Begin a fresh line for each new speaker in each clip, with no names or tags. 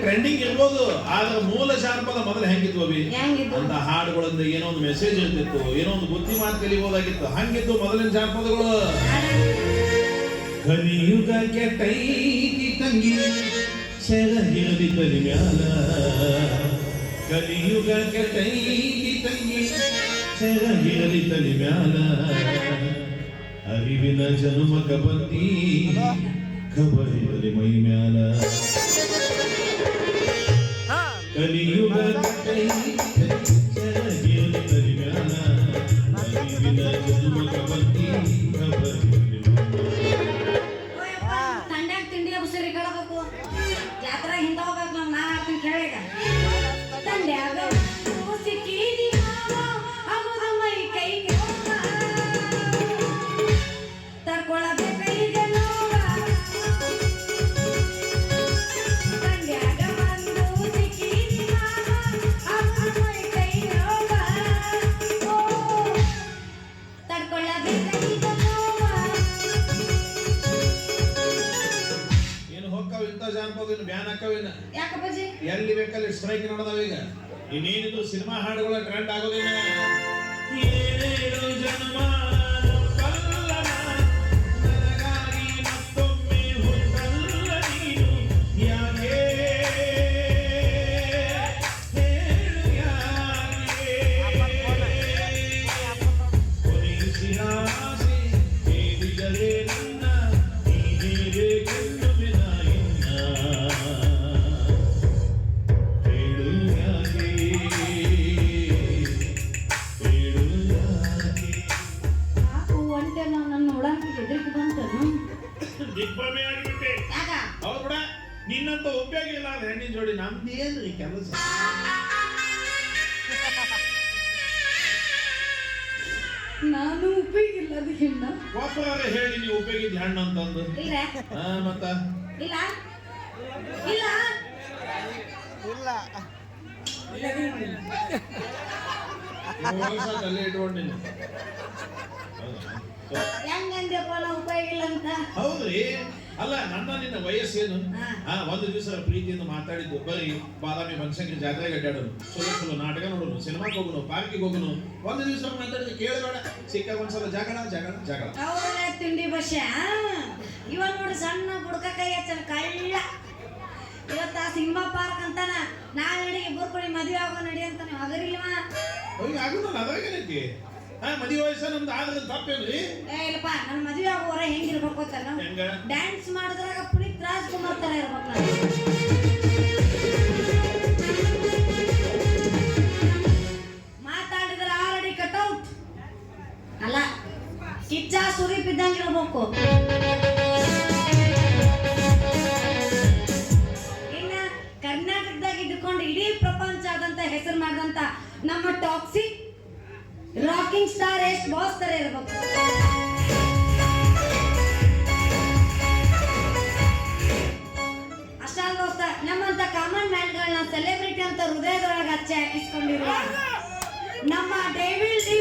Trending ಇರ್ಬೋದು, ಆದ್ರೆ ಮೂಲ ಜಾನಪದ ಮೊದಲು ಹೆಂಗಿದ್ವು ಅವಿ ಅಂತ ಹಾಡುಗಳಿಂದ ಏನೋ ಒಂದು ಮೆಸೇಜ್ ಇರ್ತಿತ್ತು, ಏನೋ ಒಂದು ಬುದ್ಧಿ ಮಾತು ಕಲಿಬೋದಾಗಿತ್ತು. ಹಂಗಿದ್ದು ಮೊದಲಿನ ಜಾನಪದಗಳು. ಕಲಿಯುಗ ಕೆಟ್ಟೈತಿ ತಂಗಿ ಸೆರ ಹಿರದಿ ತಲಿ ಮ್ಯಾಲ, ಕಲಿಯುಗ ಕೆಟ್ಟೈತಿ ತಂಗಿ ಸೆರ ಹಿರದಿ ತಲಿ ಮ್ಯಾಲ, ಅರಿವಿನ ಜನ್ಮಕ ಬಂದಿ ಖಬರಿರಲಿ ಮೈ ಮ್ಯಾಲ, ಕಲಿಯುಗ ಕೆಟ್ಟೈತಿ ಸೆರ ಹಿರದಿ ತಲಿ ಮ್ಯಾಲ, ಅರಿವಿನ ಜನ್ಮಕ ಬಂದಿ ಖಬರಿರಲಿ ಬ್ಯಾನ್ ಹಾಕವೇನ ಎಲ್ಲಿ ಬೇಕಲ್ಲಿ ಸ್ಟ್ರೈಕ್ ನಡೆದವ. ಈಗ ಇನ್ನೇನಿದ್ರು ಸಿನಿಮಾ ಹಾಡುಗಳ ಟ್ರೆಂಡ್ ಆಗೋದಿಲ್ಲ. ನಿನ್ನಂತ ಉಪಯೋಗ ಇಲ್ಲ ಹೆಣ್ಣಿನ ಜೋಡಿ ನಮ್ದೇನ್ರಿ ಕೆಲಸ.
ನಾನು ಉಪಯೋಗ ಇಲ್ಲ ಅದು ಹೆಣ್ಣ
ಒಬ್ಬರ ಹೇಳಿ ನೀವು ಉಪಯೋಗಿದ್ ಹೆಣ್ಣು ಅಂತಂದು ಮತ್ತ
ಇಲ್ಲ ಇಲ್ಲ
ಅಲ್ಲೇ ಇಟ್ಕೊಂಡು ಹೌದ್ರಿ. ಅಲ್ಲ ನನ್ನ ನಿನ್ನ ವಯಸ್ಸೇನು? ಒಂದು ದಿವಸ ಪ್ರೀತಿಯಿಂದ ಮಾತಾಡಿದ್ದು ಬರೀ ಬಾದಾಮಿ ಬನಶಂಕರಿ ಜಾತ್ರೆಗೆ ಅಡ್ಡಾಡೋನು, ಚಲೋ ನಾಟಕ ನೋಡೋನು, ಸಿನಿಮಾಗೆ ಹೋಗೋನು, ಪಾರ್ಕಿಗೆ ಹೋಗೋನು. ಒಂದು ದಿವಸ ಮಾತಾಡಿದ್ರೆ ಕೇಳಬೇಡ, ಸಿಕ್ಕಾಗ ಒಂದ್ಸಲ ಜಗಳ ಜಗಳ ಜಗಳ.
ತಿಂಡಿ ಬಸ್ ಇವಾಗ ನೋಡಿ ಸಣ್ಣ ಬುಡ್ಕ ಕೈ ಹಚ್ಚ ಕಳ್ಳ. ಇವತ್ತ ಸಿನಿಮಾ ಪಾರ್ಕ್ ಅಂತಾನ ನಾಳೆ ನಡಿ ಇಬ್ಬರು ಕೊಡಿ ಮದುವೆ ಆಗೋ ನಡಿ ಅಂತಾನೆ. ಅದರಿಲ್ವಾ
ಆಗುದಲ್ಲ, ಅದ್ರಾಗೇನೈತಿ? ಮದುವೆ ವಯಸ್ಸ ನಮ್ದು ಆದ್ರೆ ತಪ್ಪೇನ್ರಿ?
ಇಲ್ಲಪ್ಪ, ನನ್ನ ಮದುವೆ ಆಗುವವರ ಹೆಂಗಿರ್ಬೇಕು ಅಂತ ಡ್ಯಾನ್ಸ್ ಮಾಡಿದ್ರಾಗ ಪುನೀತ್ ರಾಜ್ಕುಮಾರ್ ತರ ಇರ್ಬೇಕು ನಾನು. ಮಾತಾಡಿದ್ರೆ ಆಲ್ರೆಡಿ ಕಟ್ಔಟ್ ಅಲ್ಲ, ಕಿಚ್ಚ ಸುದೀಪ್ ಇದ್ದಂಗೆ ಇರ್ಬೇಕು. ಇನ್ನ ಕರ್ನಾಟಕದಾಗ ಇದ್ದುಕೊಂಡು ಇಡೀ ಪ್ರಪಂಚದಂತ ಹೆಸರು ಮಾಡಿದಂತ ನಮ್ಮ ಟಾಕ್ಸಿಕ್ ರಾಕಿಂಗ್ ಸ್ಟಾರ್ ಎಷ್ಟು ಬಾಸ್ ತರ ಇರ್ಬೇಕು. ಅಷ್ಟ ದೋಸ್ತ, ನಮ್ಮಂತ ಕಾಮನ್ ಮ್ಯಾನ್ಗಳನ್ನ ಸೆಲೆಬ್ರಿಟಿ ಅಂತ ಹೃದಯದೊಳಗೆ ಹಚ್ಚಿ ಹಾಕಿಸ್ಕೊಂಡಿರುವ ನಮ್ಮ ಡೇವಿಡ್ ಡಿ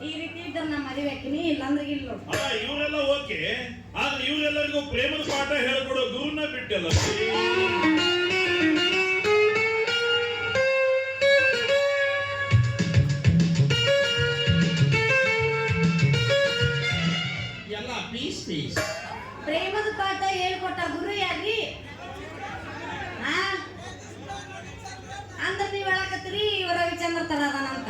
ಈ ರೀತಿ ಇದ್ರೆ ನಮ್ಮ ಮದುವೆಕಿನಿ ಇಲ್ಲಾಂದ್ರೆ ಇಲ್ಲ.
ಇವರೆಲ್ಲ ಓಕೆ, ಆದ್ರೆ ಇವರೆಲ್ಲರಿಗೂ ಪ್ರೇಮದ ಪಾಠ ಹೇಳ್ಕೊಡೋ ಗುರುನ ಬಿಟ್ಟಲ್ಲ.
ಪ್ರೇಮದ ಪಾಠ ಹೇಳ್ಕೊಟ್ಟ ಗುರು ಯಾರ್ರಿ? ಅಂದ್ರೆ ನೀವ್ ಹೇಳಕತ್ತೀರಿ ಇವ ರವಿಚಂದ್ರ ತರ ಅದಾನಂತ.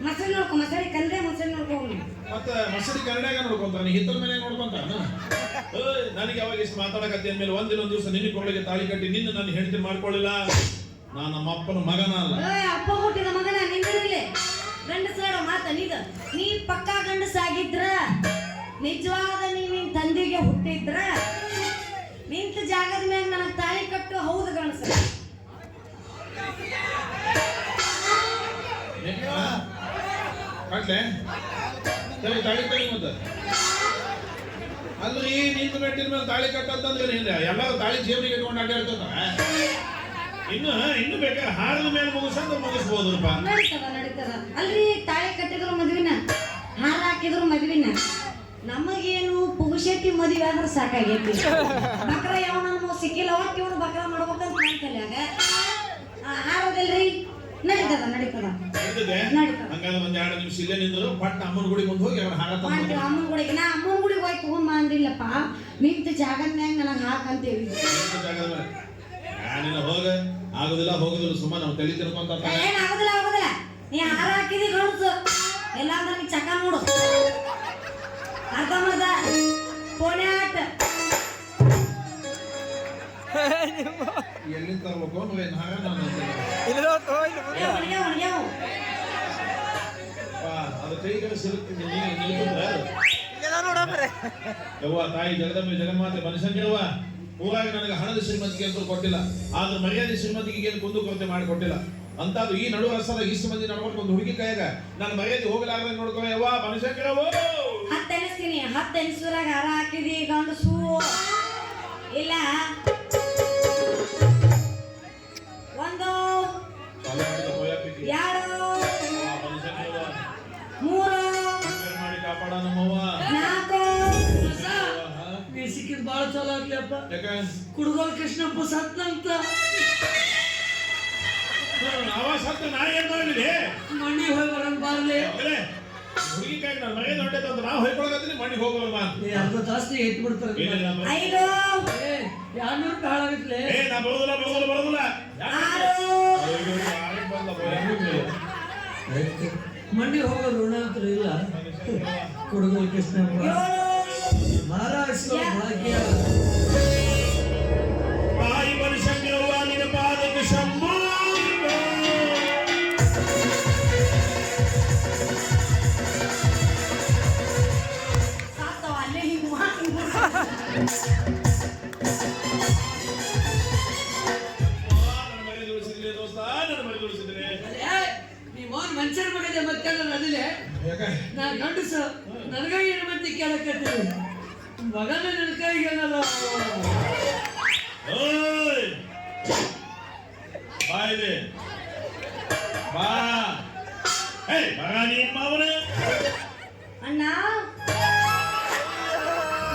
ಮಸಳಿ ನೋಡ್ಕೊ, ಮಸಳಿ ಕಂದ್ರೆ ಮಸಳಿ ನೋಡ್ಕೊ.
ಮತ್ತೆ ಮಸಳಿ ಕನ್ನಡಾಗ ನೋಡ್ಕೊಂತಾನೆ, ಹಿತ್ತಲ ಮೇಲೆ ನೋಡ್ಕೊಂತಾನ. ನನಗೆ ಯಾವಾಗ ಇಷ್ಟು ಮಾತಾಡಕತ್ತೆ ಅಂದ್ಮೇಲೆ ಒಂದಿನ ದಿವಸ ನಿನ್ನ ಕೊಳ್ಳಿಗೆ ತಾಳಿ ಕಟ್ಟಿ ನಿನ್ನ ನಾನು ಹೆಂಡತಿ ಮಾಡ್ಕೊಳ್ಳಿಲ್ಲ. ನಾನು ನಮ್ಮ ಅಪ್ಪನ ಮಗನ ಅಲ್ಲ.
ಅಪ್ಪ ಹುಟ್ಟಿದ ಮಗನ ನಿಂದಿರಲಿ. ಗಂಡಸಾಡ ಮಾತ ನೀ ಪಕ್ಕಾ ಗಂಡಸಾಗಿದ್ರ, ನಿಜವಾದ ನಿನ್ ತಂದೆಗೆ ಹುಟ್ಟಿದ್ರ, ನಿಂತ ಜಾಗದ ಮ್ಯಾಗ ನನಗೆ ತಾಳಿ ಕಟ್ಟು. ಹೌದು ಗಂಡಸ.
ತಾಳಿ ತಳಿ ಮತ್ತ ಅಲ್ರಿ, ನಿಂತ ಮೆಟ್ಟಿನ ಮೇಲೆ ತಾಳಿ ಕಟ್ಟಂತಂದ್ರೆ ಎಲ್ಲರೂ ತಾಳಿ ಜೇಬರಿಗೆ ಇಟ್ಕೊಂಡು ಅಡ್ಡಾಡ್ತಾರ. ಇನ್ನು ಬೇಕಾದ್ರೆ ಹಾರದ ಮೇಲೆ ಮುಗಿಸಂದ್ರೆ ಮುಗಿಸ್ಬೋದಪ್ಪ.
ನಡೀತದ. ಅಲ್ರಿ ತಾಳಿ ಕಟ್ಟಿದ್ರು ಮದುವಿನ ಹಾರ ಮದುವೆ ಆದ್ರೆ ಸಾಕಾಗೈತಿ. ಬಕ್ರ ಯಾವ ನಮ್ಮ ಸಿಕ್ಕಿಲ್ಲ ಒಟ್ಟು ಇವನು ಬಕ್ರ ಮಾಡ್ಬೇಕಂತ ಮಾಡ್ಕಲ್ಯಾಗ ಆರೋದಿಲ್ರಿ. ನಡೀತದ ನಡೀತದ
ಹಂಗಾದ್ರೆ ಒಂದ್ 2 ನಿಮಿಷ ಇಲ್ಲೇ ನಿಂದ್ರು ಪಟ್ಟ ಅಮ್ಮನ ಗುಡಿ ಮುಂದೆ ಹೋಗಿ ಅವ್ರ ಹಾರ
ಅಮ್ಮನ ಗುಡಿಗೆ ನಾ ಅಮ್ಮನ ಗುಡಿಗೆ ಹೋಗಿ ತಗೊಂಡ್ ಅಂದಿಲ್ಲಪ್ಪ. ನಿಂತ ಜಾಗದ ಮ್ಯಾಗ ನನಗೆ ಹಾಕಂತೇವಿ.
ಹೋಗ ಆಗುದಿಲ್ಲ ಹೋಗುದಿಲ್ಲ ಸುಮ್ಮ ನಾವು ತಲೆ ತಿನ್ಕೊಂತ
ಆಗುದಿಲ್ಲ ಆಗುದಿಲ್ಲ. ನೀ ಹಾರ ಹಾಕಿದಿ ಗಣಸು ಎಲ್ಲ ಅಂದ್ರೆ ನೀ ಚಕ ನೋಡು. ಅರ್ಧ ಮರ್ದ ಪೋಣೆ ಆಟ
ಎಲ್ಲಿ ತರ್ಬೇಕು ಅಂದ್ರೆ ಹಾರ ನಾನು ಅದು ಕೈಗಳು ಸಿರುತ್ತೀನಿ ಯವ್ವ ತಾಯಿ ಜಗದಮ್ಮೆ ಜಗನ್ಮಾತೆ ಮನುಷ್ಯಂಗಿರುವ ಊರಾಗ ನನಗೆ ಹಣದ ಶ್ರೀಮಂತಿಗೆ ಅಂತೂ ಕೊಟ್ಟಿಲ್ಲ, ಆದ್ರೆ ಮರ್ಯಾದೆ ಶ್ರೀಮಂತಿಗೆ ಏನು ಕುಂದು ಕೊರತೆ ಮಾಡಿಕೊಟ್ಟಿಲ್ಲ. ಅಂತದ್ದು ಈ ನಡುವ ರಸದಾಗ ಇಷ್ಟು ಮಂದಿ ನಡ್ಕೊಂಡು ಒಂದು ಹುಡುಗಿ ಕೈಯಾಗ ನನ್ನ ಮರ್ಯಾದೆ ಹೋಗಲಾರ್ದಂಗೆ ನೋಡ್ಕೋ ಯವ್ವ ಮನುಷ್ಯಂಗಿರವು.
ಹತ್ತೆನಿಸ್ತೀನಿ. ಹತ್ತೆನಿಸುದ್ರಾಗ ಹಾರ ಹಾಕಿದಿ ಗಂಡಸು ಇಲ್ಲ ಒಂದು 2
3 ಸಿಕ್ಕಿದ್ ಬಾಳ ಚಲೋ ಆಗ್ಲಿಪ್ಪ. ಕುಡುಗೋಲ್ ಕೃಷ್ಣಪ್ಪ ಸತ್ನಂತ
ನಾ ಏನ್ ಮಾಡಲಿ
ಮಣ್ಣಿ ಹೋಗಿ ಬರೋಣ ಬಾರ್ಲಿ.
ಹುಡುಗಿ ಕೈ ನಾನು ಮರ್ಯಾದೆ ಹೊಟ್ಟೆ ಅಂತ ನಾವು ಹೊಯ್ಕೊಳಕತ್ತೀನಿ ಮಣ್ಣಿಗೆ ಹೋಗೋಲ್ಲ
ಅರ್ಧ ಜಾಸ್ತಿ ಎತ್ ಬಿಡ್ತಾರೆ. 200 ರೂಪಾಯಿ ಹಾಳಾಗತ್ಲೆ.
ನಾ ಬರೋದಿಲ್ಲ
ಮಂಡಿ ಹೋಗೋ ಋಣ ಅಂತ ಇಲ್ಲ. ಕುಡುಗೋಲ್ ಕೃಷ್ಣಪ್ಪ ಮಹಾರಾಷ್ಟ್ರ ಭಾಗ್ಯ
ತಾಯಿ ಮನುಷ್ಯಂಗಿರುವ ನಿನ್ನ ಪಾದಕ್ಕೆ ಶಂಭು.
ಅಲ್ಲೇ ಹಿಂಗ್ ಮಾಡಿ
ಮನುಷ್ಯರ ಮಗದೆ ಮತ್ತೆ ಅದಿಲೆ ನಾ ಗಂಡಸ ನನಗ ಏನು ಮತ್ತೆ ಕೇಳಕತ್ತೀನಿ ಮಗನ ನನ್ನ ಕೈಗೆ ಏನಲ್ಲ
ಬಾಯಿದೆ ಬಾ ಮಗ ನಿಮ್ಮ ಅವನೇ
ಅಣ್ಣ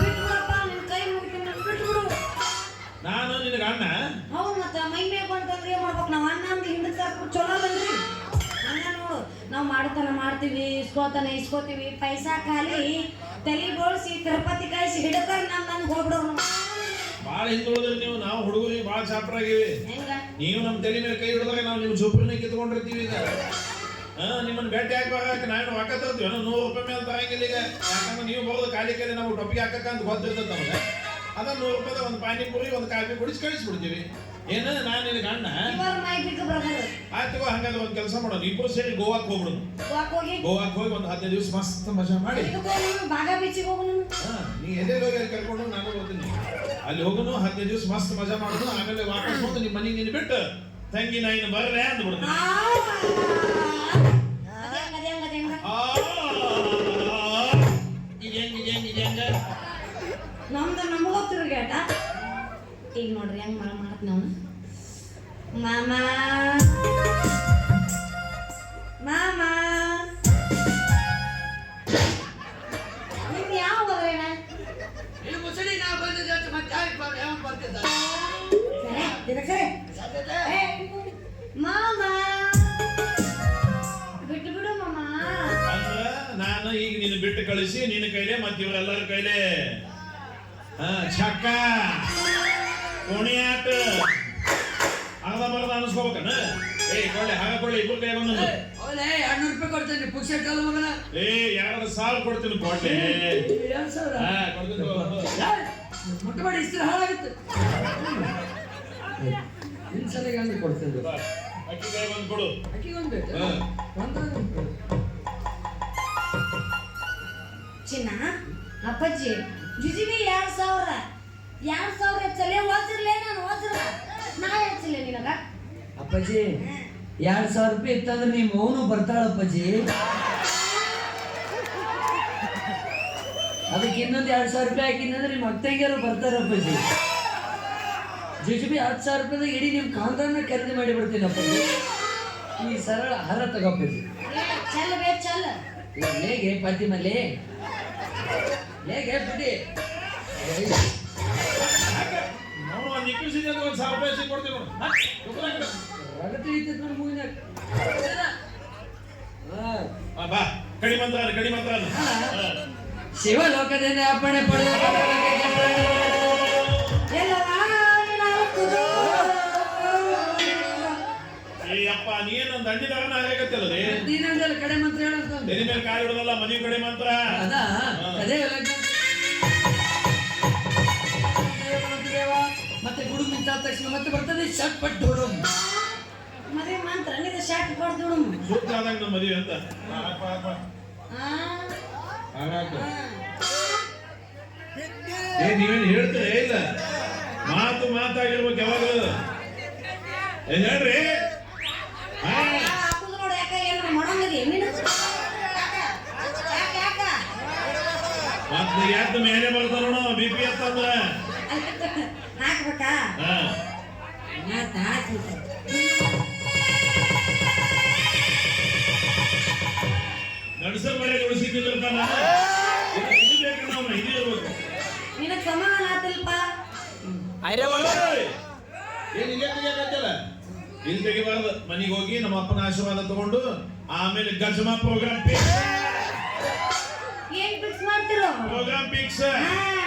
ಬಿಟ್ಬಿಡಪ್ಪ, ನಿನ್ ಕೈ ಮುಗಿತೀನಿ ಬಿಟ್ಬಿಡು.
ನಾನು ನಿನಗ ಅಣ್ಣ?
ಹೌದು ಮತ್ತ ಮೈ ಮೇಗ್ ಬಂತಂದ್ರೆ ಏನ್ ಮಾಡ್ಬೇಕು ನಾವು? ಅಣ್ಣ ಅಂದ್ರೆ ಹಿಂದಕ್ಕೆ ಹಾಕ್ಬಿಟ್ಟು ಚಲೋ ಬಂದ್ರಿ. ಅಣ್ಣ ನೋಡು ನಾವು ಮಾಡ್ತಾನ ಮಾಡ್ತೀವಿ, ಇಸ್ಕೋತೀವಿ, ಪೈಸಾ ಖಾಲಿ ತಲೆ ಬೋಳ್ಸಿ ತಿರುಪತಿ ಕಳಿಸಿ ಹಿಡತಾರ ನನ್ಗೆ ಹೋಗ್ಬಿಡೋರು.
ಬಾಳ ಹಿಂದುಳಿದ್ರಿ ನೀವು. ನಾವು ಹುಡುಗರಿಗೆ ಬಾಳ ಚಾಪ್ರಾಗಿವಿ.
ಹೆಂಗ
ನೀವು ನಮ್ಮ ತಲೆ ಮೇಲೆ ಕೈ ಹಿಡಿದಾಗ ನಾವು ನಿಮ್ಮ ಚೊಪ್ರನ್ನ ಕಿತ್ಕೊಂಡಿರ್ತೀವಿ. ಈಗ ನಿಮ್ಮನ್ನ ಭೇಟಿ ಹಾಕಿ ನಾವೇನು ಹಾಕತ್ತಿರ್ತೀವಿ 100 ರೂಪಾಯಿ ಮೇಲೆ ತರಂಗಿಲ್ಲ ಈಗ. ಯಾಕಂದ್ರೆ ನೀವು ಬರೋದು ಖಾಲಿ ಕೈಲಿ ನಾವು ಟೊಪ್ಪಿಗೆ ಹಾಕಂತ ಗೊತ್ತಿರ್ತದೆ ನಮಗೆ. ಅದನ್ನ 100 ರೂಪಾಯಿ ಒಂದು ಪಾನಿಪುರಿ ಒಂದು ಕಾಫಿ ಕುಡಿಸಿ ಕಳಿಸ್ಬಿಡ್ತೀವಿ. ಏನು ನಾನು ನಿನಗೆ ಅಣ್ಣ? ಆಯ್ತು ಹಂಗಾದ್ರೆ ಒಂದು ಕೆಲಸ ಮಾಡೋಣ, ಇಬ್ಬರು ಸೇರಿ ಗೋವಾಕ್ಕೆ ಹೋಗ್ಬಿಡೋಣ. ಗೋವಾಕ್ಕೆ ಹೋಗಿ ಒಂದು 15 ದಿವಸ ಮಸ್ತ್ ಮಜಾ ಮಾಡಿ ನೀ ಎದೆ ಹೋಗಿ ಅಲ್ಲಿ ಕರ್ಕೊಂಡು ನಾನು ಹೋಗ್ತೀನಿ. ಅಲ್ಲಿ ಹೋಗೋನು 15 ದಿವಸ ಮಸ್ತ್ ಮಜಾ ಮಾಡೋದು. ಆಮೇಲೆ ವಾಪಸ್ ಬಂದು ನಿಮ್ಮ ಮನೆಗೆ ನೀನು ಬಿಟ್ಟು ತಂಗಿ ನಾ ಇನ್ನು ಬರ್ರೆ ಅಂದ್ಬಿಡ್ತೀನಿ.
ನಮ್ದು ನಮಗ ತಿರುಗಾಟ. ಈಗ ನೋಡ್ರಿ ಹೆಂಗ್ ಮಾಡ್ತೀನಿ ಅವನು. ಮಾಮ ಮಾಮ ನಿಮ್ಗೆ ಯಾವ ಹೋದ್ರೇನ
ಮುಸಳಿ ನಾ ಬಂದಿದ್ದ ಮತ್ತೆ
ಮಾಮ ಬಿಟ್ಟು ಬಿಡು ಮಾಮ.
ನಾನು ಈಗ ನೀನು ಬಿಟ್ಟು ಕಳಿಸಿ ನಿನ್ನ ಕೈಲೇ ಮತ್ತೆ ಇವರೆಲ್ಲರ ಕೈಲೇ ಚಕ್ಕ ಕೋಣಿಯಾಟ ಅರ್ಧ ಬರ್ದ ಅನಿಸ್ಕೋಬೇಕನ್ನ. ಕೊಳ್ಳೆ ಹಾಕೊಳ್ಳಿ ಇಬ್ಬರು ಕೈ ಬಂದ
200 ರೂಪಾಯಿ ಕೊಡ್ತೇನೆ ಪುಕ್ಷ ಮಗನ.
2,000 ಕೊಡ್ತೀನಿ ಕೊಡ್ಲಿ.
2,000 ಮೊಟ್ಟ ಮಾಡಿ ಇಷ್ಟು ಹಾಳಾಗುತ್ತೆ. ಇನ್ಸಲಿಗೆ ಹಂಗೆ ಕೊಡ್ತೇನೆ.
ಅಕ್ಕಿ ಕೈ ಬಂದು ಕೊಡು.
ಅಕ್ಕಿ ಒಂದು ಬೇಕು
ಚಿನ್ನ. ಅಪ್ಪಾಜಿ ಜುಜಿಬಿ 2,000 ಹೆಚ್ಚಲೇ ಓದಿರ್ಲೇ. ನಾನು ಓದಿರ ನಾ ಹೆಚ್ಚಲೇ ನಿನಗ.
ಅಪ್ಪಾಜಿ 2,000 ರೂಪಾಯಿ ಇತ್ತಂದ್ರೆ ನಿಮ್ಮ ಮೌನು ಬರ್ತಾಳಪ್ಪಾಜಿ. ಅದಕ್ಕೆ ಇನ್ನೊಂದು 2,000 ರೂಪಾಯಿ ಹಾಕಿದ್ರೆ ನಿಮ್ಮ ಅತ್ತಂಗಿಯರು ಬರ್ತಾರಪ್ಪಾಜಿ. ಜುಜುಬಿ 10,000 ರೂಪಾಯಿದಾಗ ಇಡೀ ನಿಮ್ಮ ಕಾಂತಾನ ಖರೀದಿ ಮಾಡಿ ಬಿಡ್ತೀನಿ ಅಪ್ಪಾಜಿ. ಈ ಸರಳ ಹರ ತಗೋಪ್ಪಾಜಿ.
ಚಲ್
ಲೇಗೆ ಪಾತಿಮಲ್ಲಿ ಲೇಗೆ ಬಿಡಿ
ನಾವು ಒಂದು ಇಕ್ಕಿಸಿದ್ರೆ ಒಂದು 1000 ರೂಪಾಯಿ ಕೊಡ್ತೀವಿ ನೋಡು.
ರಗತಿ ಐತೈತೆ ನೋಡಿ ಮೂವಿನಾಗ.
ಬಾ ಕಡಿ ಮಂತ್ರ
ಶಿವಲೋಕದಿಂದ ಅಪ್ಪಣೆ ಪಡೆದ
ಅಪ್ಪ ನೀನು ದಂಡಿದಾರನ ಆಗತ್ತಲ್ಲ ರೀ.
ನೀನಂದಲ್ಲ ಕಡೆ ಮಂತ್ರ ಹೇಳಂತ
ತೆರಿ ಮೇಲೆ ಕಾಲು ಇಡೋದಲ್ಲ, ಮದುವೆ ಕಡೆ ಮಂತ್ರ.
ಅದೇ ಮತ್ತೆ ಗುಡುಗು ನಿಂತಾದ ತಕ್ಷಣ ಮತ್ತೆ ಬರ್ತದೆ ಶಟ್ ಪಟ್ ಹುಡುಗ
ಮದುವೆ ಮಂತ್ರ ನಿದ ಶಾಟ್ ಕೊಡ್ದು
ಸೂಕ್ತ ಆದಂಗ ನಮ್ಮ ಮದುವೆ ಅಂತ. ನೀವೇನು ಹೇಳ್ತೀರ ಇಲ್ಲ, ಮಾತಾಗಿರ್ಬೇಕು ಯಾವಾಗಲೂ. ಹೇಳ್ರಿ
ನೋಡು ಯಾಕ ಏನಾರ ಮಾಡಂಗದಿ ನೀನು
ಮತ್ತೆ ಯಾಕೆ ಮೇಲೆ ಬರ್ತಾರ ನೋಡು BP ಅಂತಂದ್ರ
ಹಾಕ್ಬೇಕಾ
ನಡ್ಸರ್ ಮಳೆ ಉಳಿಸಿದ್ದಿಲ್ಲ
ನಿನಗ್ ಸಮಾನ ಆತಿಲ್ಪ
ಇಲ್ಲಿ ತೆಗಿಬಾರ್ದು. ಮನೆಗೆ ಹೋಗಿ ನಮ್ಮ ಅಪ್ಪನ ಆಶೀರ್ವಾದ ತಗೊಂಡು ಆಮೇಲೆ ಗಜಮಾ ಪ್ರೋಗ್ರಾಮ್
ಏನ್ ಫಿಕ್ಸ್ ಮಾಡ್ತಿರೋ
ಪ್ರೋಗ್ರಾಮ್ ಫಿಕ್ಸ್.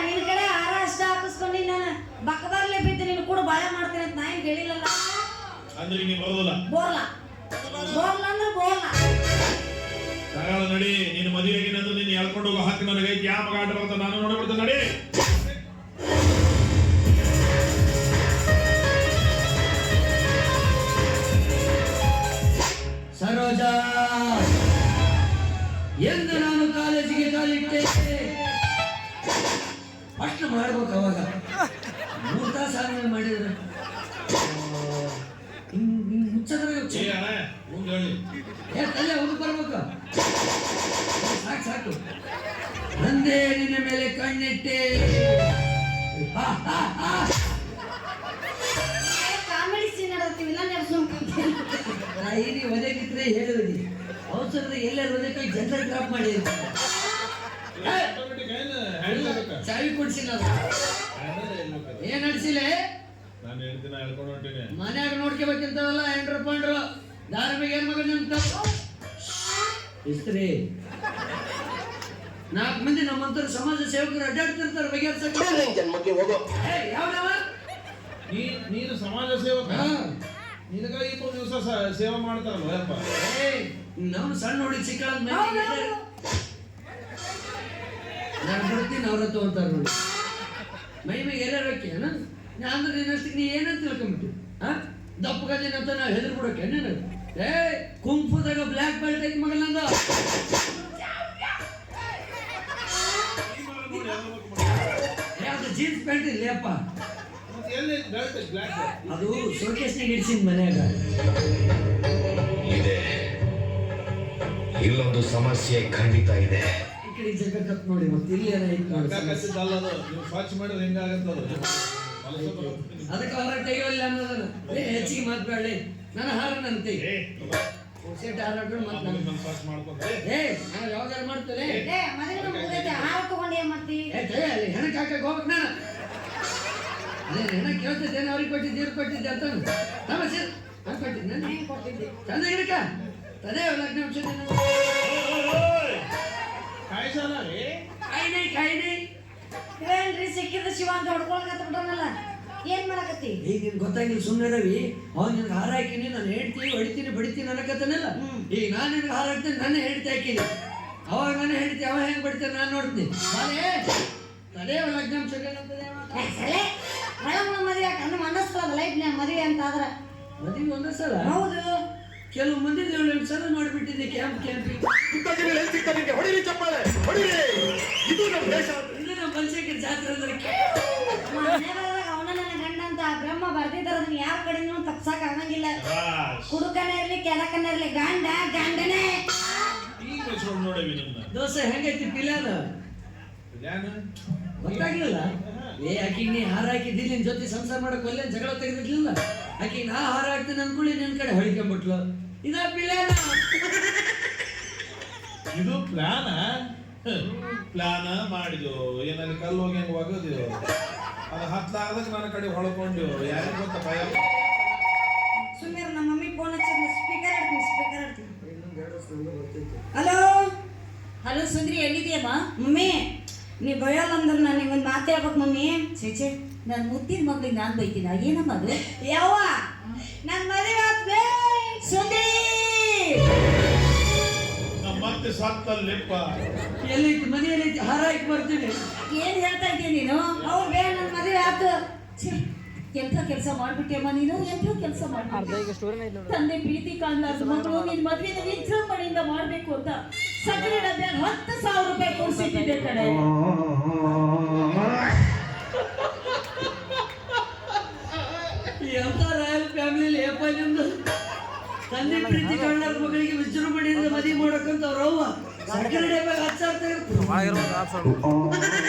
ನಿನ್ ಕಡೆ ಹಾರ ಅಷ್ಟ ಹಾಕಿಸ್ಕೊಂಡು ನಾನು ಬಕ್ಕದಾರ್ಲೆ ಬಿದ್ದು ನೀನು ಕೂಡ ಬಾಳೆ ಮಾಡ್ತೀನಿ ಅಂತ ನಾ ಏನ್ ಹೇಳಿಲ್ಲಲ್ಲ.
ಅಂದ್ರೆ ನೀ ಬರೋದಿಲ್ಲ.
ಬೋರ್ಲಾ ಅಂದ್ರೆ ಬೋರ್ಲಾ
ಸರಳ ನಡಿ. ನೀನು ಮದುವೆಗಿನಂದ್ರೆ ನೀನು ಎಳ್ಕೊಂಡು ಹೋಗೋ ಹಕ್ಕು ನನಗೈತಿ. ಯಾವ ಮಗ ಆಟ ಬರ್ತಾನೆ ನಾನು ನೋಡ್ಬಿಡ್ತೇನೆ. ನಡಿ
ಸರೋಜ ಎಂದು ನಾನು ಕಾಲೇಜಿಗೆ ಕಾಲಿಟ್ಟೆ ಅಷ್ಟು ಮಾಡ್ಬೇಕು. ಅವಾಗ 3 ತಾಸು ಆದ್ಮೇಲೆ ಮಾಡಿದ್ರೆ ತಲೆ ಅವ್ರು ಬರ್ಬೇಕು. ಸಾಕು ನಂದೇ ನಿನ್ನ ಮೇಲೆ ಕಣ್ಣಿಟ್ಟೆ.
ಕಾಮಿಡಿ ಸೀನ್ ಆಡತ್ತೀವಿಲ್ಲ
ಇಲ್ಲಿ ಒದಗಿದ್ರೆ ಹೇಳುವುದು ಅವಸರದ ಎಲ್ಲರೂ ಒದಗಿ ಜನರಲ್ ಡ್ರಾಪ್ ಮಾಡಿ ಚಾವಿ ಕೊಡ್ಸಿ ನಾವು ಏನ್ ನಡ್ಸಿಲ್ಲ ಮನ್ಯಾಗ ನೋಡ್ಕೋಬೇಕಂತವಲ್ಲ ಎಂಡ್ರು ಪಂಡ್ರು ಧಾರ್ಮಿಕ ಏನ್ ಮಗ ಅಂತ ಇಸ್ತ್ರಿ 4 ಮಂದಿ ನಮ್ಮಂತರ ಸಮಾಜ ಸೇವಕರು ಅಡ್ಡಾಡ್ತಿರ್ತಾರೆ ಬಗೆಹರಿಸಕ್ಕೆ. ಯಾವ್ದವ
ನೀನು ಸಮಾಜ ಸೇವಕ, ನಿನಗ 20 ದಿವಸ ಸೇವೆ ಮಾಡ್ತಾರಲ್ಲ ಯಪ್ಪ.
ನಾವು ಸಣ್ಣ ನೋಡಿ ಸಿಕ್ಕಳ ನಾನು ಬರ್ತೀನಿ ಅವ್ರ ಹತ್ತು ಅಂತಾರೆ ನೋಡಿ. ಮೈ ಮೇಲೆ ಎಲ್ಲರಕ್ಕೆ ಅಂದ್ರೆ ನಿನ್ನಷ್ಟಕ್ಕೆ ನೀ ಏನಂತ ತಿಳ್ಕೊಂಬಿಟ್ಟು ದಪ್ಪಗದೇನಂತ ನಾವು ಹೆದರ್ ಬಿಡೋಕೆ ನೀನು ಕುಂಫುದಾಗ ಬ್ಲ್ಯಾಕ್ ಬೆಲ್ಟ್ ಐತಿ ಮಗಲ್ ನಂದು. ಯಾವ್ದು ಜೀನ್ಸ್ ಪ್ಯಾಂಟ್ ಇಲ್ಲ ಅಪ್ಪ, ಅದು ಶೋಕೇಸ್ನಾಗ ಇಡ್ಸಿನ ಮನ್ಯಾಗ.
ಇಲ್ಲೊಂದು ಸಮಸ್ಯೆ ಖಂಡಿತ ಇದೆ.
ಈ ಕಡೆ ಜಗ ಕತ್ ನೋಡಿ ಮತ್ತೆ ಇಲ್ಲಿ ಏನೈತಿ ನೋಡಿ.
ಸ್ವಚ್ಛ ಮಾಡಿದ್ರೆ ಹೆಂಗಾಗತ್ತದ
ಅದಕ್ಕೆ ಹೊರ ತೆಗಿಯಲ್ಲ ಅನ್ನೋದನ್ನ ಹೆಚ್ಚಿಗೆ ಮಾತಾಡಲಿ. ನನ್ನ ಹಾರ ನಂತೆ ಸೆಟ್ ಹಾರಾಡ್ಕೊಂಡು ನಾವು ಯಾವ್ದಾರು ಮಾಡ್ತೇವೆ.
ಹಾರ ತಗೊಂಡು ಏನ್ ಮಾಡ್ತಿ?
ಅಲ್ಲಿ ಹೆಣಕ್ಕೆ ಹಾಕಕ್ಕೆ ಹೋಗ್ಬೇಕು ನಾನು. ಅದೇ ಹೆಣ ಕೇಳ್ತಿದ್ದೇನೆ, ಅವ್ರಿಗೆ ಕೊಟ್ಟಿದ್ದೆ ಇವ್ರಿಗೆ ಕೊಟ್ಟಿದ್ದೆ ಅಂತ ಸಮಸ್ಯೆ ನಾನು ಕೊಟ್ಟಿದ್ದೆ. ನಾನು ಕೊಟ್ಟಿದ್ದೆ ಚಂದ ಗಿಡಕ ಅದೇ ಲಗ್ನ ಕಾಯಿನೇ
ಏನ್ರಿ ಸಿಕ್ಕಿದ ಶಿವ ಅಂತ ಹೊಡ್ಕೊಳಕತ್ತ ಬಿಟ್ಟನಲ್ಲ, ಏನ್ ಮಾಡಕತ್ತಿ?
ಈಗ ನಿನ್ ಗೊತ್ತಾಗಿಲ್ಲ ಸುಮ್ಮನೆ ರವಿ. ಅವ್ನು ನಿನ್ಗೆ ಹಾರ ಹಾಕಿನಿ, ನಾನು ಹೇಳ್ತೀನಿ ಹೊಡಿತೀನಿ ಬಡಿತೀನಿ ಅನ್ನಕತ್ತನಲ್ಲ. ಈಗ ನಾನು ನಿನ್ಗೆ ಹಾರ ಹಾಕ್ತೀನಿ, ನನ್ನ ಹೇಳ್ತಿ ಹಾಕಿನಿ. ಅವಾಗ ನಾನು ಹೇಳ್ತಿ ಅವ ಹೆಂಗ್ ಬಡಿತಾನೆ ನಾನು ನೋಡ್ತೀನಿ. ತದೇವ ಲಗ್ನ
ಮದುವೆ ಕಣ್ಣು ಮನಸ್ಸಲ್ಲ ಲೈಫ್ನ್ಯಾಗ ಮದುವೆ ಅಂತ ಆದ್ರ
ಮದುವೆ ಒಂದೇ ಸಲ.
ಹೌದು,
ಕೆಲವು ಮಂದಿ 7 ಸಲ ನೋಡ್ಬಿಟ್ಟಿದ್ದೆ ಕ್ಯಾಂಪಿಂಗ್. ಇದು ನಮ್ಮ ಬನಶಂಕರಿ ಜಾತ್ರೆ ಅಂದ್ರೆ
ಅವನ ನನ್ನ ಗಂಡ ಅಂತ ಬ್ರಹ್ಮ ಬರ್ದಿದ್ದಾರ. ಅದನ್ನ ಯಾರ ಕಡೆನೂ ತಪ್ಸಕ್ ಆಗಂಗಿಲ್ಲ. ಕುಡುಕನೇ ಇರ್ಲಿ ಕೆಳಕನೇ ಇರ್ಲಿ ಗಂಡ ಗಂಡನೇ.
ದೋಸೆ ಹೆಂಗೈತಿ ಪಿಲಾನ ಗೊತ್ತಾಗ್ಲಿಲ್ಲ. ಆಕಿಗೆ ನೀ ಹಾರ ಹಾಕಿದ್ದಿಲ್ಲ, ನಿನ್ ಜೊತೆ ಸಂಸಾರ ಮಾಡಕ್ ಒಳ್ಳೆ ಜಗಳ ತೆಗೆದಿರ್ಲಿಲ್ಲ. ಆಕಿಗೆ ನಾ ಹಾರ ಹಾಕ್ತೀನಿ ಅನ್ಕೊಳ್ಳಿ ನಿನ್ ಕಡೆ ಹೊಳಿಕೊಂಡ್ಬಿಟ್ಲು. ಇದ ಪಿಲಾನ
ಇದು ಪ್ಲಾನ ಪ್ಲಾನ ಮಾಡಿದ್ವು ಏನಲ್ಲಿ ಕಲ್ಲು ಹೋಗಿ ಹೆಂಗ್ ಒಗದಿವು ಅದು ಹತ್ಲಾರ್ದಕ್ಕೆ ನನ್ನ ಕಡೆ ಹೊಳ್ಕೊಂಡು ಯಾರಿಗೆ ಗೊತ್ತ ಭಯ.
ಸುಮ್ಮನೆ ನಮ್ಮ ಮಮ್ಮಿ ಫೋನ್ ಹಚ್ಚಿದ್ ಸ್ಪೀಕರ್ ಇಡ್ತೀನಿ. ಹಲೋ
ಹಲೋ ಸುಂದ್ರಿ, ಎಲ್ಲಿದೆಯಮ್ಮ?
ಮಮ್ಮಿ ನೀ ಬಯೋಲ್ಲ ಅಂದ್ರೆ ನಾನು ಒಂದು ಮಾತು ಹೇಳ್ಬೇಕು ಮಮ್ಮಿ.
ಚೇಚೆ, ನಾನು ಮುತ್ತಿನ ಮಗಳಿಗೆ ನಾನು ಬೈತೀನ, ಏನಮ್ಮ ಅದು?
ಯವ್ವ ನನ್ನ ಮದುವೆ ಆತ್ಬೇ
ಸುಂದ್ರಿ
ನಮ್ಮ ಮತ್ತೆ ಸತ್ತಲ್ಲಿಪ್ಪ.
ಎಲ್ಲೈತಿ ಮನೆಯಲ್ಲೈತಿ, ಹಾರ ಹಾಕಿ ಬರ್ತೀನಿ.
ಏನ್ ಹೇಳ್ತಾ ಇದ್ದೀಯ ನೀನು?
ಅವ್ರು ಬೇ ನನ್ನ ಮದುವೆ ಆತು.
ಛೇ, ಎಂಥ ಕೆಲಸ ಮಾಡ್ಬಿಟ್ಟಿಯಮ್ಮ ನೀನು, ಎಂಥ ಕೆಲಸ ಮಾಡ್ಬಿಟ್ಟೆ. ತಂದೆ ಪ್ರೀತಿ ಕಾಣ್ಲಾರ್ದ ಮಗಳು ನಿನ್ ಮದ್ವೆನ ವಿಜೃಂಭಣೆಯಿಂದ ಮಾಡ್ಬೇಕು ಅಂತ ಸಕ್ಕರೆ ಡಬ್ಬ್ಯಾಗ 10,000 ರೂಪಾಯಿ ಕೊಡ್ಸಿಟ್ಟಿದ್ದೆ ಕಡೆ.
ಎಂತ ರಾಯಲ್ ಫ್ಯಾಮಿಲಿ ಏಪ ನಿಮ್ದು. ತಂದೆ ಪ್ರೀತಿ ಕಾಣಲಾರ್ದ ಮಗಳಿಗೆ ವಿಜೃಂಭಣೆಯಿಂದ ಮದುವೆ ಮಾಡಕ್ಕಂತ ಅವ್ರ ಅವ್ವ ಸಕ್ಕರೆ ಡಬ್ಬ್ಯಾಗ 10,000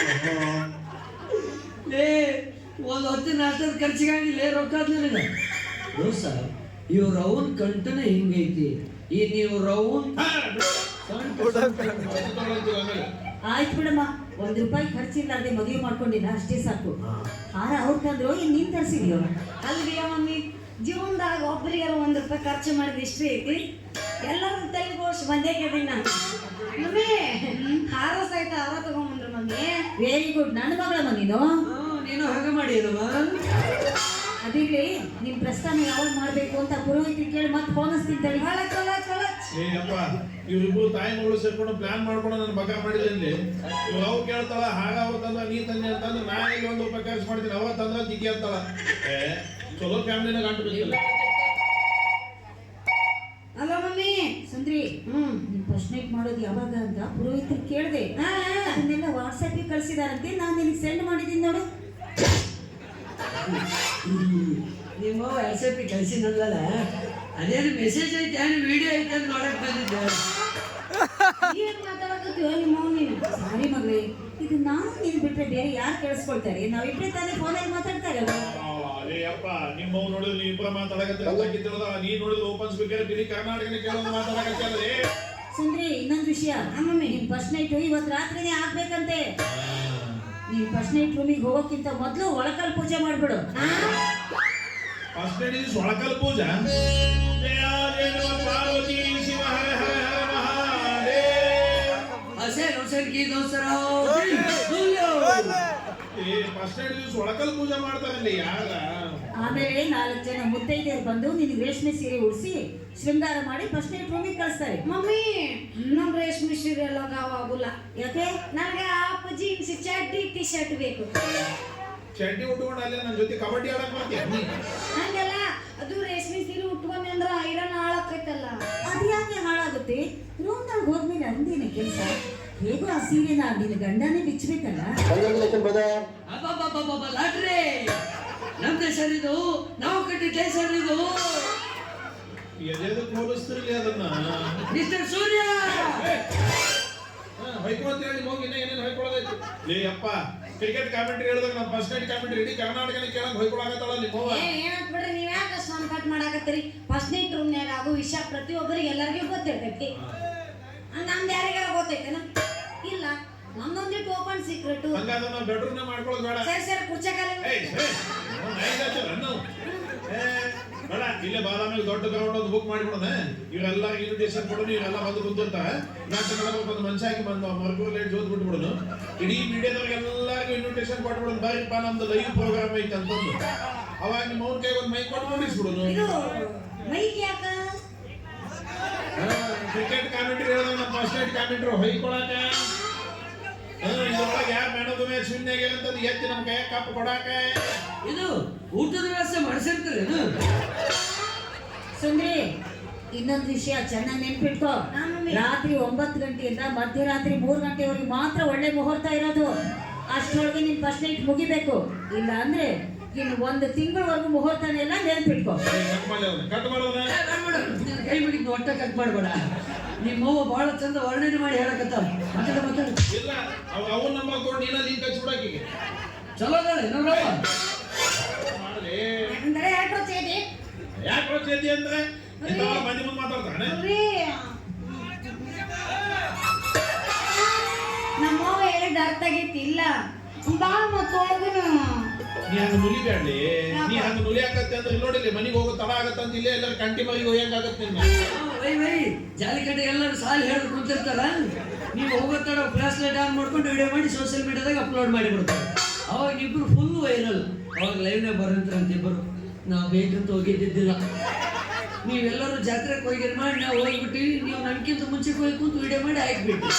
ಲೇ, ಒಂದು ಹೊತ್ತಿನ ನಾಷ್ಟದ ಖರ್ಚಿಗಾಗಿಲ್ಲ ರೊಕ್ಕ ನಿನಗೆ. ದೋಸ್ತ, ಇವ್ರ ಅವನ್ ಕಂಟನ ಹಿಂಗೈತಿ, ಈ ನೀವು ರೌನ್
ಆಯ್ತು ಬಿಡಮ್ಮ, ₹1 ಖರ್ಚಿಲ್ಲಾರ್ದೆ ಮದುವೆ ಮಾಡ್ಕೊಂಡಿಲ್ಲ, ಅಷ್ಟೇ ಸಾಕು. ಹಾರ ಅವ್ರು ತಂದ್ರು, ಇನ್ ನೀನ್ ತರ್ಸಿದ್ಯೋ?
ಅಲ್ರಿ ಮಮ್ಮಿ, ಜೀವನದಾಗ ಒಬ್ಬರಿಗಾರ ₹1 ಖರ್ಚು ಮಾಡಿದ ಇಷ್ಟೇ ಐತಿ. ಎಲ್ಲರೂ ತಲೆಗೋಶ್ ಬಂದೇ ಕೇಳಿ ನಾನು ಮಮ್ಮಿ ಹಾರ ಸಹಿತ ಅವರ ತಗೊಂಡ್ಬಂದ್ರು ಮಮ್ಮಿ.
ವೆರಿ ಗುಡ್, ನನ್ನ ಮಗಳಮ್ಮ ನೀನು.
ನೀನು ಹಾಗೆ ಮಾಡಿ
ಅದಿರ್ಲಿ, ನಿಮ್ ಪ್ರಸ್ಥಾನ ಯಾವಾಗ ಮಾಡ್ಬೇಕು ಅಂತ ಪುರೋಹಿತರು ಕೇಳಿ ಮತ್ತೆ ಫೋನ್ ಹಚ್ತಿದ್ದಾಳೆ.
ಏ ಅಪ್ಪ, ಇವ್ರಿಬ್ರು ತಾಯಿ ಮಗಳು ಸೇರ್ಕೊಂಡು ಪ್ಲಾನ್ ಮಾಡ್ಕೊಂಡು ನನ್ನ ಬಗ ಮಾಡಿದಲ್ಲಿ ಇವ್ರು ಅವ್ ಕೇಳ್ತಾಳ ಹಾಗ ಅವತ್ತಂದ್ರ ನೀ ತಂದೆ ಅಂತಂದ್ರೆ ನಾ ಇಲ್ಲಿ ₹1 ಖರ್ಚು ಮಾಡ್ತೀನಿ, ಅವತ್ತಂದ್ರ ದಿಕ್ಕಿ ಅಂತಾಳ. ಏ ಚಲೋ ಫ್ಯಾಮಿಲಿನ ಗಂಟು ಬೇಕಿಲ್ಲ.
ಅಲ್ಲ ಮಮ್ಮಿ
ಸುಂದ್ರಿ, ನಿನ್ ಫಸ್ಟ್ ನೈಟ್ ಮಾಡೋದು ಯಾವಾಗ ಅಂತ ಪುರೋಹಿತರು ಕೇಳಿದೆ. ಅದನ್ನೆಲ್ಲ ವಾಟ್ಸಪ್ಗೆ ಕಳ್ಸಿದಾರಂತೆ, ನಾನು ನಿನಗೆ ಸೆಂಡ್ ಮಾಡಿದ್ದೀನಿ ನೋಡು.
ನಿಮ್ಮ ವಾಟ್ಸಪ್ಪಿಗೆ ಕಳಿಸಿನಲ್ಲ, ಅದೇನು ಮೆಸೇಜ್ ಐತೆ ಏನು ವಿಡಿಯೋ ಐತೆ ಅಂತ ನೋಡಕ್ ಬಂದಿದ್ದೆ.
ಏನ್ ಮಾತಾಡಕತ್ತೀವ ನಿಮ್ಮ ನೀನು?
ಸಾರಿ ಮಗಳೇ, ಇದು ನಾನು ನೀನು ಬಿಟ್ರೆ ಬೇರೆ ಯಾರು ಕೇಳಿಸ್ಕೊಳ್ತಾರೆ? ನಾವಿಬ್ರೇ ತಾನೇ ಫೋನಲ್ಲಿ ಮಾತಾಡ್ತಾ ಇರೋದು.
ಅದೇ ಅಪ್ಪ, ನಿಮ್ಮವ್ ನೋಡಿದ್ರೆ ನೀವು ಇಬ್ಬರ ಮಾತಾಡಕತ್ತಿರೋದ, ನೀ ನೋಡಿದ್ರೆ ಓಪನ್ ಸ್ಪೀಕರ್ ಇಡೀ ಕರ್ನಾಟಕನೇ ಕೇಳೋದು ಮಾತಾಡಕತ್ತೇ.
ಸುಂದ್ರಿ, ಇನ್ನೊಂದು ವಿಷಯ,
ಮಮ್ಮಿ
ನಿನ್ ಫಸ್ಟ್ ನೈಟ್ ಇವತ್ತು ರಾತ್ರಿನೇ ಆಗ್ಬೇಕಂತೆ. ನೀನ್ ಫಸ್ಟ್ ನೈಟ್ ರೂಮಿಗೆ ಹೋಗೋಕ್ಕಿಂತ ಮೊದಲು ಒಳಕಲ್ ಪೂಜೆ ಮಾಡ್ಬಿಡು.
ಫಸ್ಟ್ ನೈಟ್ ದಿವಸ ಒಳಕಲ್ ಪೂಜಾ. ಪಾರ್ವತಿ ಶಿವ ಹರ ಹರ ಹರ ಮಹಾದೇವ.
ಹೊಸರ್ಗಿ ದೋಸರ
ಫಸ್ಟ್ ನೈಟ್ ದಿವಸ ಒಳಕಲ್ ಪೂಜೆ ಮಾಡ್ತಾರಲ್ಲಿ ಯಾರ.
ಆಮೇಲೆ 4 ಜನ ಮುತ್ತೈದೆಯರು ಬಂದು ನಿನಗೆ ರೇಷ್ಮೆ ಸೀರೆ ಉಡಿಸಿ ಶೃಂಗಾರ ಮಾಡಿ ಫಸ್ಟ್ ನೈಟ್ ರೂಮಿಗೆ ಕಳಿಸ್ತಾರೆ.
ಮಮ್ಮಿ ನಮ್ ರೇಷ್ಮೆ ಸೀರೆ ಎಲ್ಲ ಆಗುಲ್ಲ.
ಯಾಕೆ?
ನನಗೆ ಆಪ್ ಜೀನ್ಸ್ ಚಡ್ಡಿ ಟಿ ಶರ್ಟ್ ಬೇಕು.
ಚಡ್ಡಿ ಉಟ್ಕೊಂಡು ಅಲ್ಲೇ ನನ್ನ ಜೊತೆ ಕಬಡ್ಡಿ ಆಡಕ್ ಮಾಡ್ತೀಯ.
ಹಂಗಲ್ಲ, ಅದು ರೇಷ್ಮೆ ಸೀರೆ ಉಟ್ಕೊಂಡೆ ಅಂದ್ರ ಐರನ್ ಹಾಳಾಕೈತಲ್ಲ.
ಅದು ಯಾಕೆ ಹಾಳಾಗುತ್ತೆ? ರೂಮ್ದಾಗ ಹೋದ್ಮೇಲೆ ಅಂದೇನೆ ಕೆಲಸ. ಹೇಗೋ ಆ ಸೀರೆನ ನಿನ್ನ ಗಂಡನೇ ಬಿಚ್ಚಬೇಕಲ್ಲ.
ಲಾಟ್ರಿ ನಮ್ ದೇಶ ಇದು, ನಾವು ಕಟ್ಟಿದ ದೇಶ ಇದು.
ಎದೆದಕ್ಕೆ ಹೋಲಿಸ್ತಿರ್ಲಿ ಅದನ್ನ.
ಮಿಸ್ಟರ್ ಸೂರ್ಯ
ಹೊಯ್ಕೊಂತ ಹೇಳಿ ಹೋಗಿ ಏನೇನು ಹೊಯ್ಕೊಳ್ಳೋದೈತಿ. ಲೇ ಅಪ್ಪ, ಕ್ರಿಕೆಟ್ ಕಾಮೆಂಟ್ರಿ ಹೇಳಿದಾಗ ನಮ್ಮ ಫಸ್ಟ್ ನೈಟ್ ಕಾಮೆಂಟ್ರಿ ಇಡೀ ಕರ್ನಾಟಕನೇ ಕೇಳಂಗ್ ಹೊಯ್ಕೊಳಕತ್ತಾಳ ನಿಮ್ಮವ್ವ.
ಏನಂತ ಬಿಡ್ರಿ, ನೀವ್ ಯಾಕೆ ಸ್ವಾಮಿ ಕಟ್ ಮಾಡಾಕತ್ತೀರಿ? ಫಸ್ಟ್ ನೈಟ್ ರೂಮ್ನ್ಯಾಗ ಆಗೋ ವಿಷಯ ಪ್ರತಿಯೊಬ್ಬರಿಗೆ ಎಲ್ಲರಿಗೂ ಗೊತ್ತಿರ್ತೈತಿ. ನಮ್ದು ಯಾರಿಗಾರ ಗೊತ್ತೈತೇನ? ಇಲ್ಲ, ನಮ್ದೊಂದಿಟ್ಟು ಓಪನ್ ಸೀಕ್ರೆಟ್.
ಹಂಗಾದ್ರೆ ನಾವು ಬೆಡ್ರೂಮ್ ಮಾಡ್ಕೊಳ್ಳೋದು ಬೇಡ.
ಸರಿ ಕುರ್ಚಕಾಲ
ಬೇಡ, ಇಲ್ಲೇ ಬಾದಾಮಿಗೆ ದೊಡ್ಡ ಗ್ರೌಂಡ್ ಒಂದು ಬುಕ್ ಮಾಡಿಬಿಡೋಣ. ಇವರೆಲ್ಲ ಇನ್ವಿಟೇಷನ್ ಕೊಡೋನು, ಇವರೆಲ್ಲ ಬಂದು ಕುಂತಿರ್ತಾರೆ. ನಾಲ್ಕು ಒಂದು ಮನುಷ್ಯ ಹಾಕಿ ಬಂದು ಮರ್ಕೂರ್ ಲೈಟ್ ಜೋತ್ ಬಿಟ್ಬಿಡೋನು. ಇಡೀ ಮೀಡಿಯಾದವ್ರಿಗೆ ಎಲ್ಲರಿಗೂ ಇನ್ವಿಟೇಷನ್ ಕೊಟ್ಬಿಡೋದು. ಬಾರಿಪ್ಪ ನಮ್ದು ಲೈವ್ ಪ್ರೋಗ್ರಾಮ್ ಐತೆ ಅಂತಂದು ಅವಾಗ ನಿಮ್ಮ ಅವ್ನ ಕೈ ಒಂದು ಮೈಕ್ ಕೊಟ್ಟು ನೋಡಿಸ್ಬಿಡೋನು.
ಇದು ಮೈಕ್ ಯಾಕ?
ಕ್ರಿಕೆಟ್ ಕಾಮೆಂಟ್ರಿ ಹೇಳಿದಾಗ ನಮ್ಮ ಫಸ್ಟ್ ನೈಟ್ ಕಾಮೆಂಟ್ರಿ ಹೊಯ್ಕೊಳಕ. ಇದ್ರೊಳಗೆ ಯಾರು man of the match win ಆಗ್ಯಾರ ಅಂತಂದು ಎತ್ತಿ ನಮ್ಮ ಕೈ ಕಪ್ ಕೊಡಾಕ.
ಇದು ಊಟದ ವ್ಯವಸ್ಥೆ ಮಾಡಿಸಿರ್ತೀರೇನು?
ಸುಂದ್ರಿ, ಇನ್ನೊಂದು ವಿಷಯ ಚೆನ್ನಾಗಿ ನೆನ್ಪಿಟ್ಕೋ. ರಾತ್ರಿ 9 ಗಂಟೆಯಿಂದ ಮಧ್ಯರಾತ್ರಿ 3 ಗಂಟೆವರೆಗೆ ಮಾತ್ರ ಒಳ್ಳೆ ಮುಹೂರ್ತ ಇರೋದು. ಅಷ್ಟರೊಳಗೆ ನಿನ್ ಫಸ್ಟ್ ನೈಟ್ ಮುಗಿಬೇಕು. ಇಲ್ಲ ಅಂದ್ರೆ ಇನ್ನು 1 ತಿಂಗಳವರೆಗೂ ಮುಹೂರ್ತನೆಲ್ಲ ನೆನ್ಪಿಟ್ಕೋ.
ಕಟ್ ಮಾಡೋದ
ಕೈ ಮುಗಿದ್ ಒಟ್ಟ ಕಟ್ ಮಾಡಬೇಡ. ನಿಮ್ಮ ಅವ್ವ ಬಹಳ ಚಂದ ವರ್ಣನೆ ಮಾಡಿ ಹೇಳಕತ್ತ. ಮಾತಾಡು.
ಇಲ್ಲ, ಅವನ್ ನಮ್ಮ ತಗೊಂಡು ನೀನ ಲಿಂಕ್ ಹಚ್ಬಿಡಾಕಿಗೆ
ಚಲೋ ಅದಾಳೆ ನೋಡ್ರಪ್ಪ.
ಮಾಡಲಿ.
ಅಂದ್ರೆ ಯಾಕೆ ಚೇದಿ?
ಯಾಕೆ ಪ್ರಚೇತಿ ಅಂದ್ರೆ ಇಂಥವ್ರ ಮಂದಿ ಮುಂದೆ ಮಾತಾಡ್ತಾನೆ.
ನಮ್ಮವ್ವ ಹೇಳಿದ ಅರ್ಥ ಆಗೈತಿ ಇಲ್ಲ ಬಾ ಮತ್ತ ಹೋಗುನು
ನೀ ಹಂಗ ನುಲಿಬ್ಯಾಡ್ಲಿ ನೀ ಹಂಗ ನುಲಿ ಆಗತ್ತೆ ಅಂದ್ರೆ ಇಲ್ಲಿ ನೋಡಿಲ್ಲ ಮನಿಗೆ ಹೋಗೋ ತಡ ಆಗತ್ತಂತ ಇಲ್ಲೇ ಎಲ್ಲರೂ ಕಂಟಿ ಮರಿಗೆ ಹೋಗಂಗಾಗತ್ತೆ
ವೈ ಜಾಲಿಕಟ್ಟೆ ಎಲ್ಲರೂ ಸಾಲಿ ಹೇಳಿ ಕುಂತಿರ್ತಾರ ನೀವು ಹೋಗೋ ತಡ ಫ್ಲಾಶ್ ಲೈಟ್ ಆನ್ ಮಾಡ್ಕೊಂಡು ವಿಡಿಯೋ ಮಾಡಿ ಸೋಷಿಯಲ್ ಮೀಡಿಯಾದಾಗ ಅಪ್ಲೋಡ್ ಮಾಡಿ ಬಿಡ್ತಾರೆ ಅವಾಗ ಇಬ್ರು ಫುಲ್ ವೈರಲ್ ಅವಾಗ ಲೈವ್ನಾಗ ಬರಂತಾರಂತ ಇಬ್ಬರು ನಾವು ಬೇಕಂತ ಹೋಗಿದ್ದಿದ್ದಿಲ್ಲ ನೀವೆಲ್ಲರೂ ಜಾತ್ರೆಗೆ ಹೋಗಿರ್ ಮಾಡಿ ನಾವು ಹೋಗ್ಬಿಟ್ಟಿವಿ ನೀವು ನನ್ಕಿಂತ ಮುಂಚೆ ಹೋಗಿ ಕೂತು ವಿಡಿಯೋ ಮಾಡಿ ಹಾಕ್ಬಿಟ್ಟು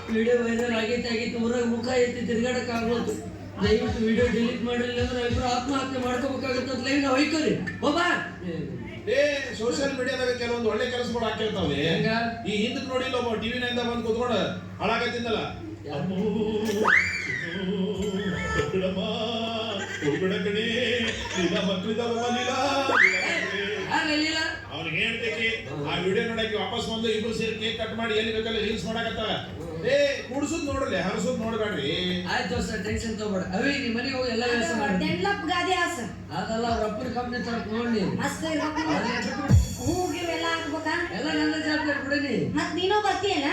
ವಿಡಿಯೋ ವೈರಲ್ ಆಗೈತೆ ಊರಾಗ ಮುಖ ಎತ್ತಿ ತಿರ್ಗಾಡಕ್ಕಾಗೋದು ದಯವಿಟ್ಟು ವಿಡಿಯೋ ಡಿಲೀಟ್ ಮಾಡಿಲ್ಲ ಅಂದ್ರೆ ಇಬ್ಬರು ಆತ್ಮಹತ್ಯೆ ಮಾಡ್ಕೋಬೇಕಾಗತ್ತೆ ಅಂತ ಲೈವ್ ನಾವು ಹೊಯ್ಕೋರಿ ಬಾಬಾ
ಸೋಷಿಯಲ್ ಮೀಡಿಯಾದಾಗ ಕೆಲವೊಂದು ಒಳ್ಳೆ ಕೆಲಸಗಳು ಹಾಕಿರ್ತಾವೆ ಈ ಹಿಂದಕ್ಕೆ ನೋಡಿಲ್ಲ ಒಬ್ಬ ಟಿವಿನಿಂದ ಬಂದು ಕುತ್ಕೊಂಡು ಹಾಳಾಗತ್ತಿದ್ದಲ್ಲ ಅವ್ನಿಗೆ ಹೇಳ್ತೇಕಿ ಆ ವಿಡಿಯೋ ನೋಡಕ್ಕೆ ವಾಪಸ್ ಬಂದು ಇಬ್ರು ಸೇರಿ ಕೇಕ್ ಕಟ್ ಮಾಡಿ ಎಲ್ಲಿ ಬೇಕಲ್ಲ ರೀಲ್ಸ್ ಮಾಡಕತ್ತಾರ ಕುಡ್ಸುದ್ ನೋಡ್ರಿ ಹರಸುದ್ ನೋಡ್ಬೇಡ್ರಿ
ಆಯ್ತು ಸರ್ ಟೆನ್ಷನ್ ತಗೋಬೇಡ ಅವೇ ನಿಮ್ಮ ಮನೆಗೆ ಹೋಗಿ ಎಲ್ಲ ವ್ಯವಸ್ಥೆ ಮಾಡಿ
ಡೆನ್ಲಪ್ ಗಾದಿ ಆಸ
ಅದಲ್ಲ ಅವ್ರ ಅಪ್ಪನ ಕಂಪ್ನಿ ತರಕ್ ನೋಡಿ
ಮಸ್ತ್ ಇರ್ಬೇಕು ಹೂಗಿವೆಲ್ಲ ಹಾಕ್ಬೇಕಾ
ಎಲ್ಲ ನನ್ನ ಜವಾಬ್ದಾರಿ ಬಿಡಿ
ಮತ್ ನೀನೂ ಬರ್ತೀಯನ